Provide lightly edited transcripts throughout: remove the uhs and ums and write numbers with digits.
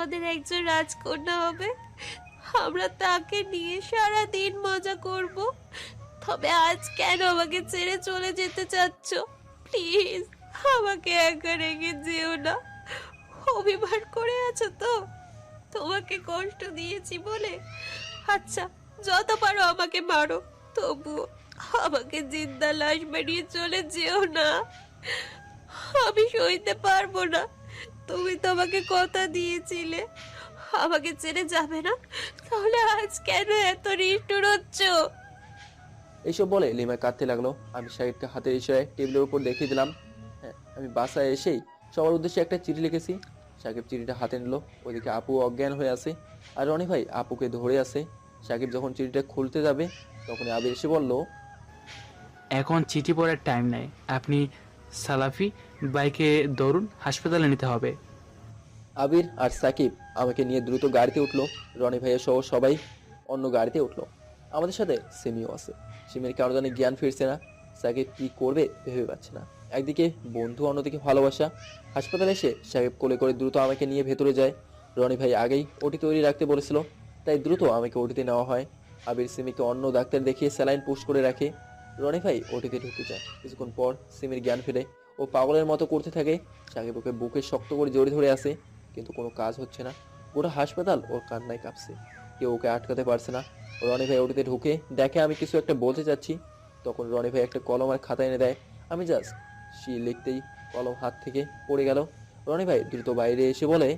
আমাদের একজন রাজকন্যা হবে। আমরা তাকে নিয়ে সারা দিন মজা করব। তবে আজ কেন আমাকে ছেড়ে চলে যেতে চাচ্ছ? প্লিজ, আমাকে একা রেখে যেও না। অভিমান করে আছো তো? তোমাকে কষ্ট দিয়েছি বলে? আচ্ছা, যত পারো আমাকে মারো, তবুও আমাকে জিন্দা লাশ বানিয়ে চলে যেও না। আমি সইতে পারবো না। তুমি তো আমাকে কথা দিয়েছিলে আমাকে ছেড়ে যাবে না, তাহলে আজ কেন এত নিষ্ঠুর হচ্ছ? এইসব বলে লিমা কাঁদতে লাগলো। আমি সাকিবকে হাতের ইশারায় টেবিলের উপর দেখিয়ে দিলাম, হ্যাঁ আমি বাসায় এসেই সবার উদ্দেশ্যে একটা চিঠি লিখেছি। সাকিব চিঠিটা হাতে নিল। ওইদিকে আপু অজ্ঞান হয়ে আছে আর রনি ভাই আপুকে ধরে আছে। সাকিব যখন চিঠিটা খুলতে যাবে তখন আবির এসে বলল, এখন চিঠি পড়ার টাইম নাই, আপনি সালাফি বাইকে দৌড়ুন, হাসপাতালে নিতে হবে। আবির আর সাকিব আমাকে নিয়ে দ্রুত গাড়িতে উঠলো। রনি ভাইয়া সহ সবাই অন্য গাড়িতে উঠলো। আমাদের সাথে সিমিও আছে। সিমির কারো জানি জ্ঞান ফিরছে না। সাকিব কি করবে ভেবে পাচ্ছে না। একদিকে বন্ধু, অন্যদিকে ভালোবাসা। হাসপাতালে এসে সাকিব কোলে করে দ্রুত আমাকে নিয়ে ভেতরে যায়। রনি ভাই আগেই ওটি তৈরি রাখতে বলেছিল, তাই দ্রুত আমাকে ওটিতে নেওয়া হয়। আবির সিমিকে অন্য ডাক্তার দেখিয়ে স্যালাইন পুশ করে রাখে। রনি ভাই ওটিতে ঢুকে যায়। কিছুক্ষণ পর সিমির জ্ঞান ফিরে। ও পাগলের মতো করতে থাকে। সাকিব ওকে বুকে শক্ত করে জড়িয়ে ধরে আসে, কিন্তু কোনো কাজ হচ্ছে না। গোটা হাসপাতাল ওর কান্নায় কাঁপছে। কেউ ওকে আটকাতে পারছে না। রনি ভাই ওটিতে ঢুকে দেখে আমি কিছু একটা বলতে চাচ্ছি। তখন রনি ভাই একটা কলম আর খাতা এনে দেয়। আমি জাস্ট লিখতেই কলম হাত থেকে পড়ে গেল। রনি ভাই দ্রুত বাইরে এসে বলে,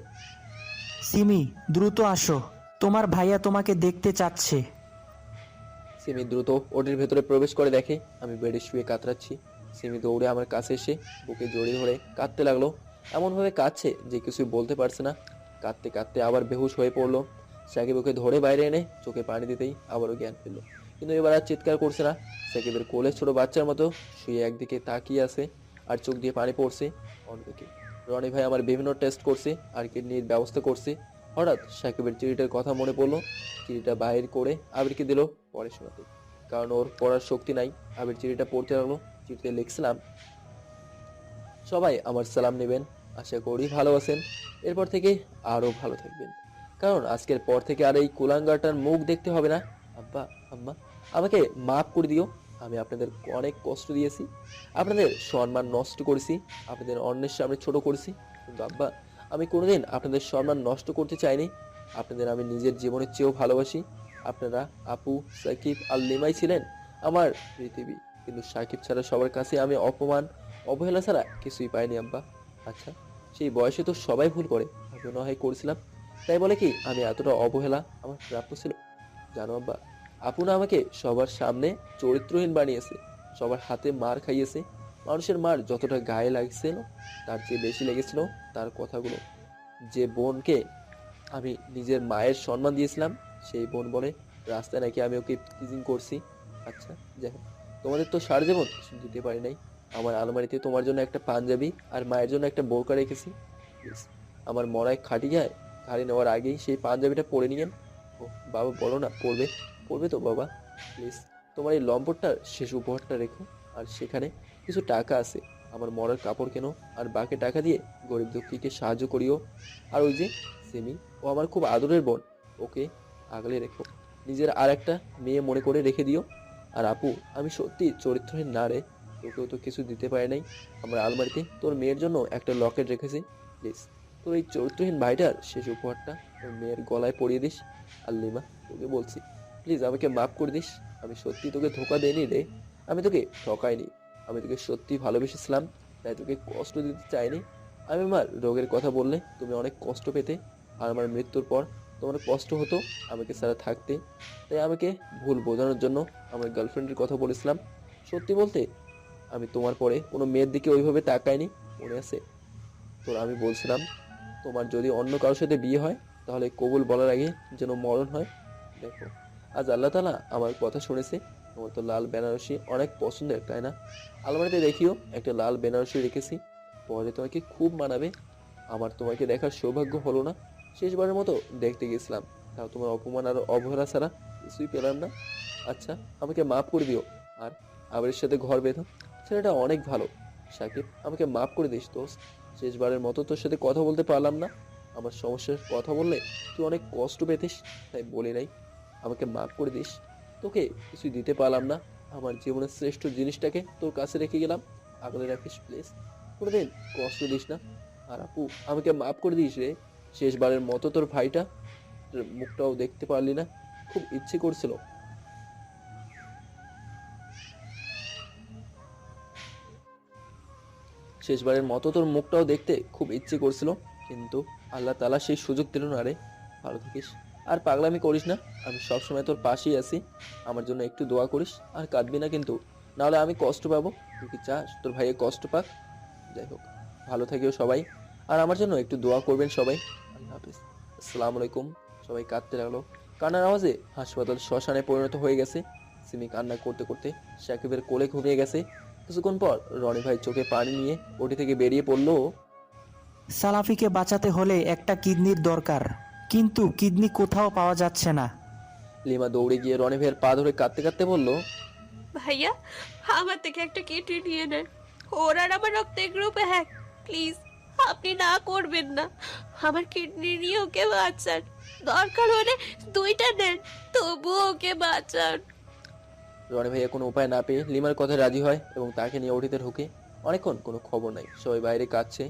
সিমি, দ্রুত আসো, তোমার ভাইয়া তোমাকে দেখতে চাচ্ছে। সিমি দ্রুত ওটির ভেতরে প্রবেশ করে দেখে আমি বেডে শুয়ে কাতরাচ্ছি। সিমি দৌড়ে আমার কাছে এসে বুকে জড়িয়ে ধরে কাঁদতে লাগলো। এমনভাবে কাঁদছে যে কিছুই বলতে পারছে না। কাঁদতে কাঁদতে আবার বেহুশ হয়ে পড়লো। সাকিব ওকে ধরে বাইরে এনে চোখে পানি দিতেই আবারও জ্ঞান ফিরল, কিন্তু এবার আর চিৎকার করছে না। সাকিবের কোলে ছোট বাচ্চার মতো শুয়ে একদিকে তাকিয়ে আছে আর চোখ দিয়ে পানি পড়ছে অন্যদিকে। রনি ভাই আমার বিভিন্ন টেস্ট করছে আর কিডনির ব্যবস্থা করছে। হঠাৎ সাকিবের চিঠিটার কথা মনে পড়লো। চিঠিটা বাইর করে আবিরকে দিল পরে শোনাতে, কারণ ওর পড়ার শক্তি নাই। আবির চিঠিটা পড়তে লাগলো। চিঠিতে লিখছিলাম, সবাই আমার সালাম নেবেন, আশা করি ভালো আছেন। এরপর থেকে আরো ভালো থাকবেন, কারণ আজকের পর থেকে আর এই কুলাঙ্গাটার মুখ দেখতে হবে না। আব্বা, আম্মা, আমাকে মাফ করে দিও। আমি আপনাদের অনেক কষ্ট দিয়েছি, আপনাদের সম্মান নষ্ট করেছি, আপনাদের অন্যের সামনে ছোট করেছি। কিন্তু আব্বা, আমি কোনোদিন আপনাদের সম্মান নষ্ট করতে চাইনি। আপনাদের আমি নিজের জীবনের চেয়েও ভালোবাসি। আপনারা আপু, সাকিব আর লিমাই ছিলেন আমার পৃথিবী, কিন্তু সাকিব ছাড়া সবার কাছে আমি অপমান, অবহেলা ছাড়া কিছুই পাইনি আব্বা। আচ্ছা, সেই বয়সে তো সবাই ভুল করে, আমিও না হয় করেছিলাম, তাই বলে কি আমি এতটা অবহেলা আমার প্রাপ্য ছিল? জানো আব্বা, আপু না আমাকে সবার সামনে চরিত্রহীন বানিয়েছে, সবার হাতে মার খাইয়েছে। মানুষের মার যতটা গায়ে লাগছিল তার চেয়ে বেশি লেগেছিল তার কথাগুলো। যে বোনকে আমি নিজের মায়ের সম্মান দিয়েছিলাম, সেই বোন বলে রাস্তায় নাকি আমি ওকে টিজিং করছি। আচ্ছা যাই হোক, তোমাদের তো সারা জীবন কিছু দিতে পারি নাই। আমার আলমারিতে তোমার জন্য একটা পাঞ্জাবি আর মায়ের জন্য একটা বোরকা রেখেছি। প্লিজ আমার মরায় খাটিয়ায় গাড়ি নেওয়ার আগেই সেই পাঞ্জাবিটা পরে নিয়েন। ও বাবা, বলো না পড়বে, পড়বে তো বাবা? প্লিজ তোমার এই লম্পটটার শেষ উপহারটা রেখো, আর সেখানে কিছু টাকা আছে, আমার মরার কাপড় কেনো, আর বাকি টাকা দিয়ে গরিব দুঃখীকে সাহায্য করিও। আর ওই যে সিমি, ও আমার খুব আদরের বোন, ওকে আগলে রেখো, নিজের আর একটা মেয়ে মনে করে রেখে দিও। আর আপু, আমি সত্যি চরিত্রহীন না রে, তোকেও তো কিছু দিতে পারে নাই। আমার আলমারিতে তোর মেয়ের জন্য একটা লকেট রেখেছি। প্লিজ তোর এই চরিত্রহীন ভাইটার শেষ উপহারটা তোর মেয়ের গলায় পরিয়ে দিস। আর লিমা, তোকে বলছি, প্লিজ আমাকে মাফ করে দিস। আমি সত্যি তোকে ধোকা দেইনি রে, আমি তোকে ঠকাইনি। আমি তোকে সত্যি ভালোবেসেছিলাম, তাই তোকে কষ্ট দিতে চাইনি। আমি আমার রোগের কথা বললে তুমি অনেক কষ্ট পেতে, আর আমার মৃত্যুর পর তোমার কষ্ট হতো আমাকে ছাড়া থাকতে, তাই আমাকে ভুল বোঝানোর জন্য আমার গার্লফ্রেন্ডের কথা বলেছিলাম। সত্যি বলতে আমি তোমার পরে কোনো মেয়ের দিকে ওইভাবে তাকাইনি, মনে আছে তোর? আমি বলছিলাম তোমার যদি অন্য কারোর সাথে বিয়ে হয় তাহলে কবুল বলার আগে যেন মরণ হয়। দেখো, আজ আল্লাহ তাআলা আমার কথা শুনেছে। তোমার তো লাল বেনারসি অনেক পছন্দের, তাই না? আলমারিতে দেখিও একটা লাল বেনারসি রেখেছি, পরে তোমাকে খুব মানাবে। আমার তোমাকে দেখার সৌভাগ্য হলো না, শেষবারের মতো দেখতে গেছিলাম, তাও তোমার অপমান আর অবহেলা ছাড়া কিছুই পেলাম না। আচ্ছা, আমাকে মাফ করে দিও। আর আবিরের সাথে ঘর বেঁধো, ছেলেটা অনেক ভালো। সাকিব, আমাকে মাফ করে দিস দোস্ত, শেষবারের মতো তোর সাথে কথা বলতে পারলাম না। আমার সমস্যার কথা বললে তুই অনেক কষ্ট পেতিস, তাই বলি নাই। আমাকে মাফ করে দিস। তোকে কিছুই দিতে পারলাম না, আমার জীবনের শ্রেষ্ঠ জিনিসটাকে তোর কাছে রেখে গেলাম। আগলে রাখিস প্লিজ, কোনোদিন কষ্ট দিস না। আর আপু, আমাকে মাফ করে দিস রে। শেষবারের মতো তোর ভাইটা মুখটাও দেখতে পারলি না, খুব ইচ্ছে করছিল। শেষবারের মতো তোর মুখটাও দেখতে খুব ইচ্ছে করছিল, কিন্তু আল্লাহ তাআলা সেই সুযোগ দিল না রে। ভালো থাকিস আর পাগলামি করিস না, আমি সবসময় তোর পাশেই আছি। আমার জন্য একটু দোয়া করিস আর কাঁদবি না কিন্তু, নাহলে আমি কষ্ট পাবো। তুই কি চাস তোর ভাইয়ের কষ্ট পাক? যাই হোক, ভালো থাকিও সবাই, আর আমার জন্য একটু দোয়া করবেন সবাই। আল্লাহ হাফিজ। আসসালামু আলাইকুম। সবাই কাঁদতে লাগলো। কান্নার আওয়াজে হাসপাতাল শ্মশানে পরিণত হয়ে গেছে। সিমি কান্না করতে করতে সাকিবের কোলে ঘুমিয়ে গেছে। কিছুক্ষণ পর রনি ভাই চোখে পানি নিয়ে ওটি থেকে বেরিয়ে পড়লো। সালাফিকে বাঁচাতে হলে একটা কিডনির দরকার, কিন্তু কিডনি কোথাও পাওয়া যাচ্ছে না। লিমা দৌড়ে গিয়ে রনি ভাইয়ের পা ধরে কাঁদতে কাঁদতে বলল, ভাইয়া, আমার থেকে একটা কিডনি নিয়ে নেন। ওর আর আমার রক্তের গ্রুপ এক। প্লিজ, আপনি না করবেন না। আমার কিডনি নিয়ে ওকে বাঁচান। দরকার হলে দুইটা নেন, তবুও ওকে বাঁচান। রনি ভাইয়া কোনো উপায় না পেয়ে লিমার কথায় রাজি হয় এবং তাকে নিয়ে ওটিতে ঢুকে। অনেকক্ষণ কোনো খবর নাই, সবাই বাইরে কাঁদছে।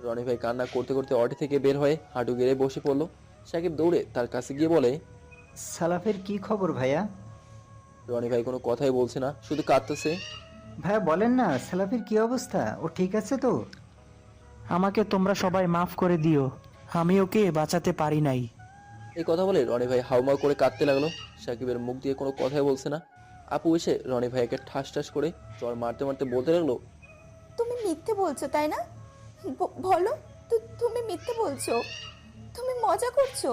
রনি ভাই কান্না করতে করতে অটি থেকে বের হয়ে হাঁটু গেড়ে বসে পড়লো। সাকিব দৌড়ে তার কাছে গিয়ে বলে, সালাফের কি খবর ভাইয়া? রনি ভাই কোনো কথাই বলছে না, শুধু কাঁদতেছে। ভাইয়া বলেন না, সালাফের কি অবস্থা? ও ঠিক আছে তো? আমাকে তোমরা সবাই মাফ করে দিও, আমি ওকে বাঁচাতে পারি নাই। এই কথা বলে রনি ভাই হাউমাউ করে কাঁদতে লাগলো। সাকিবের মুখ দিয়ে কোনো কথাই বলছে না। আপু এসে রনি ভাইকে ঠাস ঠাস করে চড় মারতে মারতে বলতে লাগলো, তুমি মিথ্যে বলছো তাই না? বলো, তুমি মিথ্যে বলছো? তুমি মজা করছো?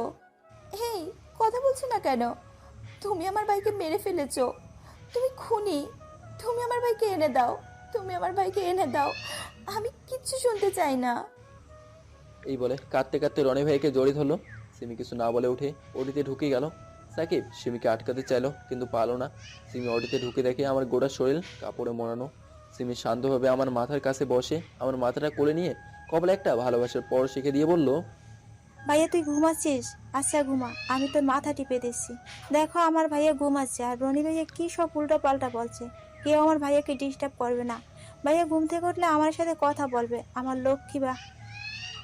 হেই, কথা বলছো না কেন? তুমি আমার ভাইকে মেরে ফেলেছো। তুমি খুনি। তুমি আমার ভাইকে এনে দাও। তুমি আমার ভাইকে এনে দাও। আমি কিচ্ছু শুনতে চাই না। এই বলে কাঁদতে কাঁদতে রনি ভাইকে জড়িয়ে ধরলো। সিমি কিছু না বলে উঠে ওটিতে ঢুকে গেল। সাকিব সিমিকে আটকাতে চাইলো, কিন্তু পারলো না। সিমি ওটিতে ঢুকে দেখে আমার গোটা শরীর কাপড়ে মোড়ানো। সিমি শান্তভাবে আমার মাথার কাছে বসে আমার মাথাটা কোলে নিয়ে কপালে একটা ভালোবাসার পর শিখে দিয়ে বলল, ভাইয়া তুই ঘুমাচ্ছিস? আচ্ছা ঘুমা, আমি তোর মাথা টিপে দিচ্ছি। দেখো আমার ভাইয়া ঘুমাচ্ছে, আর রনি ভাইয়া কি সব উল্টো পাল্টা বলছে। কেউ আমার ভাইয়াকে ডিস্টার্ব করবে না। ভাইয়া ঘুম থেকে উঠলে আমার সাথে কথা বলবে, আমার লক্ষ্মী বা।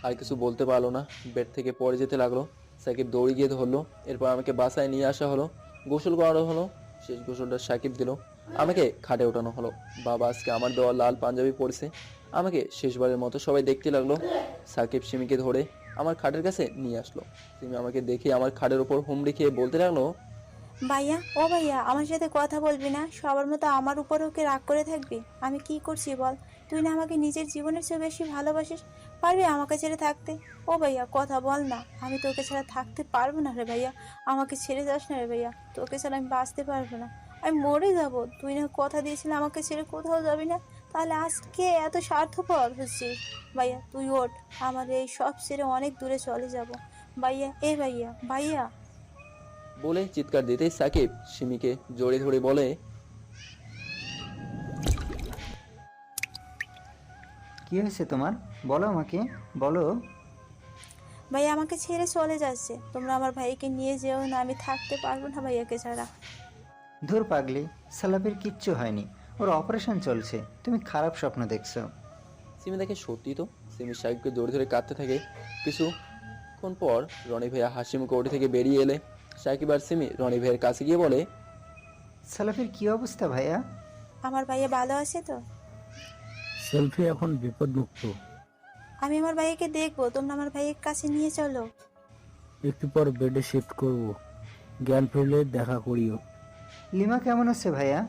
আর কিছু বলতে পারলো না, বেড থেকে পড়ে যেতে লাগলো। সাকিব দৌড়ে গিয়ে ধরলো। এরপর আমাকে বাসায় নিয়ে আসা হলো, গোসল করানো হলো। শেষ গোসলটা সাকিব দিল, আমাকে খাটে ওঠানো হলো। বাবা আজকে আমার দেওয়া লাল পাঞ্জাবি পরেছে। আমাকে শেষবারের মতো সবাই দেখতে লাগলো। সাকিব সিমিকে ধরে আমার খাটের কাছে নিয়ে আসলো। সিমি আমাকে দেখে আমার খাটের ওপর হুমড়ি খেয়ে বলতে লাগলো, ভাইয়া, ও ভাইয়া, আমার সাথে কথা বলবি না? সবার মতো আমার উপর ওকে রাগ করে থাকবি? আমি কি করছি বল? তুই না আমাকে নিজের জীবনের চেয়ে বেশি ভালোবাসিস? পারবি আমাকে ছেড়ে থাকতে? ও ভাইয়া, কথা বল না। আমি তোকে ছাড়া থাকতে পারবো না রে ভাইয়া। আমাকে ছেড়ে যাস না রে ভাইয়া। তোকে ছাড়া আমি বাঁচতে পারবো না, আমি মরে যাব। তুই না কথা দিয়েছিলি আমাকে ছেড়ে কোথাও যাবি না, তাহলে আজকে এত স্বার্থপর হচ্ছিস? ভাইয়া তুই ওঠ, আমার এই সব ছেড়ে অনেক দূরে চলে যাব। ভাইয়া, এ ভাইয়া, ভাইয়া। বলে চিৎকার দিতেই সাকিব সিমিকে জড়িয়ে ধরে বলে, কি হয়েছে তোমার? বলো আমাকে, বলো। ভাইয়া আমাকে ছেড়ে চলে যাচ্ছে। তোমরা আমার ভাইকে নিয়ে যেও না, আমি থাকতে পারবো না ভাইয়াকে ছাড়া। ধুর পাগলি, সালাফের কিচ্ছু হয়নি, ওর অপারেশন চলছে, তুমি খারাপ স্বপ্ন দেখছো। সিমি দেখে সত্যি তো। সিমি সাকিবকে জড়িয়ে ধরে কাঁদতে থাকে। কিছুক্ষণ পর রনি ভাইয়া হাসি মুখে ওটি থেকে বেরিয়ে এলে সাকিব আর সিমি রনি ভাইয়ের কাছে গিয়ে বলে, সালাফের কি অবস্থা ভাইয়া? আমার ভাইয়া ভালো আছে তো? সেলফি এখন বিপদমুক্ত। আমি আমার ভাইয়াকে দেখবো, তোমরা আমার ভাইয়ের কাছে নিয়ে চলো। একটু পর বেডে শিফট করব, জ্ঞান ফিরলে দেখা করিও। লিমা কেমন আছে ভাইয়া?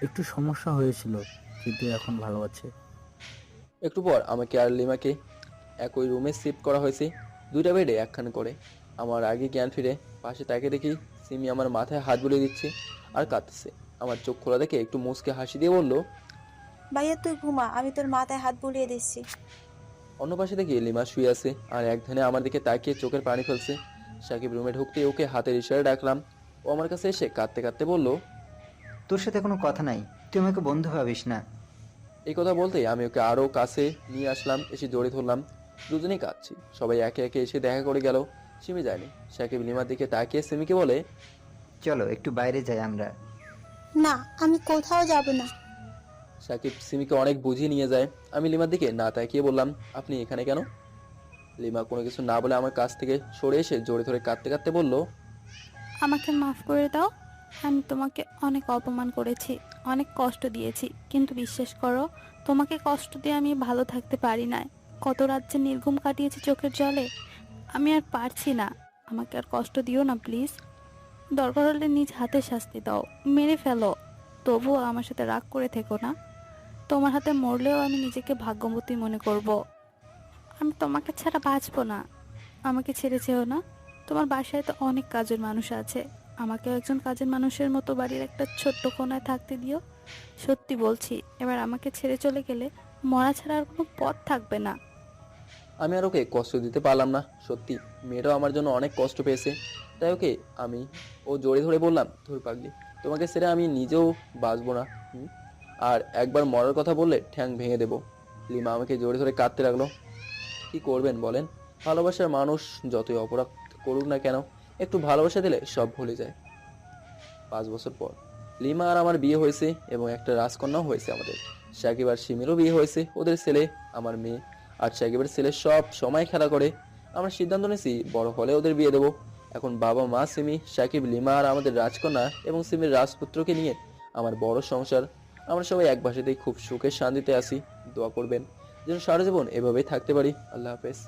একটু সমস্যা হয়েছিল, কিন্তু এখন ভালো আছে। একটু পর আমাকে আর লিমাকে একই রুমে শিফট করা হয়েছে, দুইটা বেডে একখানে করে। আমার আগে জ্ঞান ফিরে পাশে তাকে দেখি সিমি আমার মাথায় হাত বুলিয়ে দিচ্ছে আর কাঁদতেছে। আমার চোখ খোলা দেখে একটু মুচকে হাসি দিয়ে বলল, ভাইয়া তুই ঘুমা, আমি তোর মাথায় হাত বুলিয়ে দিচ্ছি। অন্য পাশে দেখি লিমা শুয়ে আছে আর এক ধ্যানে আমার দিকে তাকিয়ে চোখের পানি ফেলছে। সাকিব রুমে ঢুকতে ওকে হাতের ইশারায় ডাকলাম। ও আমার কাছে এসে কাঁদতে কাঁদতে বলল, তোর সাথে কোনো কথা নাই, তুই আমাকে বন্ধু ভাবিস না। এই কথা বলতেই আমি ওকে আরও কাছে নিয়ে আসলাম, এসে জড়িয়ে ধরলাম। দুজনেই কাঁদছি। সবাই একে একে এসে দেখা করে গেল। সিমি যায়নি। সাকিব লিমার দিকে তাকিয়ে সিমিকে বলে, চলো একটু বাইরে যাই আমরা। না, আমি কোথাও যাব না। সাকিব সিমিকে অনেক বুঝিয়ে নিয়ে যায়। আমি লিমার দিকে না তাকিয়ে বললাম, আপনি এখানে কেন? লিমা কোনো কিছু না বলে আমার কাছ থেকে সরে এসে জোরে ধরে কাঁদতে কাঁদতে বলল, আমাকে মাফ করে দাও। আমি তোমাকে অনেক অপমান করেছি, অনেক কষ্ট দিয়েছি, কিন্তু বিশ্বাস করো, তোমাকে কষ্ট দিয়ে আমি ভালো থাকতে পারি না। কত রাত যে নির্ঘুম কাটিয়েছি চোখের জলে। আমি আর পারছি না। আমাকে আর কষ্ট দিও না প্লিজ। দরকার হলে নিজ হাতে শাস্তি দাও, মেরে ফেলো, তবুও আমার সাথে রাগ করে থেকো না। তোমার হাতে মরলেও আমি নিজেকে ভাগ্যবতী মনে করব। আমি তোমাকে ছাড়া বাঁচবো না। আমাকে ছেড়ে যেও না। তোমার বাসায় তো অনেক কাজের মানুষ আছে, আমাকেও একজন কাজের মানুষের মতো বাড়ির একটা ছোট্ট কোণায় থাকতে দিও। সত্যি বলছি, এবার আমাকে ছেড়ে চলে গেলে মরা ছাড়া আর কোনো পথ থাকবে না। আমি আর ওকে কষ্ট দিতে পারলাম না। সত্যি মেয়েটাও আমার জন্য অনেক কষ্ট পেয়েছে। তাই ওকে আমি জড়িয়ে ধরে বললাম, ধুর পাগলি, তোমাকে ছেড়ে আমি নিজেও বাঁচবো না। আর একবার মরার কথা বললে ঠ্যাং ভেঙে দেবো। লিমা আমাকে জড়িয়ে ধরে কাঁদতে লাগলো। কি করবেন বলেন? ভালোবাসার মানুষ যতই অপরাধ করুক না কেন, একটু ভালোবাসা দিলে সব ভুলে যায়। 5 বছর পর লিমা আর আমার বিয়ে হয়েছে এবং একটা রাজকন্যাও হয়েছে আমাদের। সাকিব আর সিমিরও বিয়ে হয়েছে। ওদের ছেলে, আমার মেয়ে আর সাকিবের ছেলে সব সময় খেলা করে। আমরা সিদ্ধান্ত নিয়েছি বড় হলে ওদের বিয়ে দেবো। এখন বাবা মা, সিমি, সাকিব, লিমা আর আমাদের রাজকন্যা এবং সিমির রাজপুত্রকে নিয়ে আমার বড় সংসার। আমরা সবাই এক ভাষাতেই খুব সুখে শান্তিতে আছি। দোয়া করবেন যেন সারা জীবন এভাবেই থাকতে পারি। আল্লাহ হাফেজ।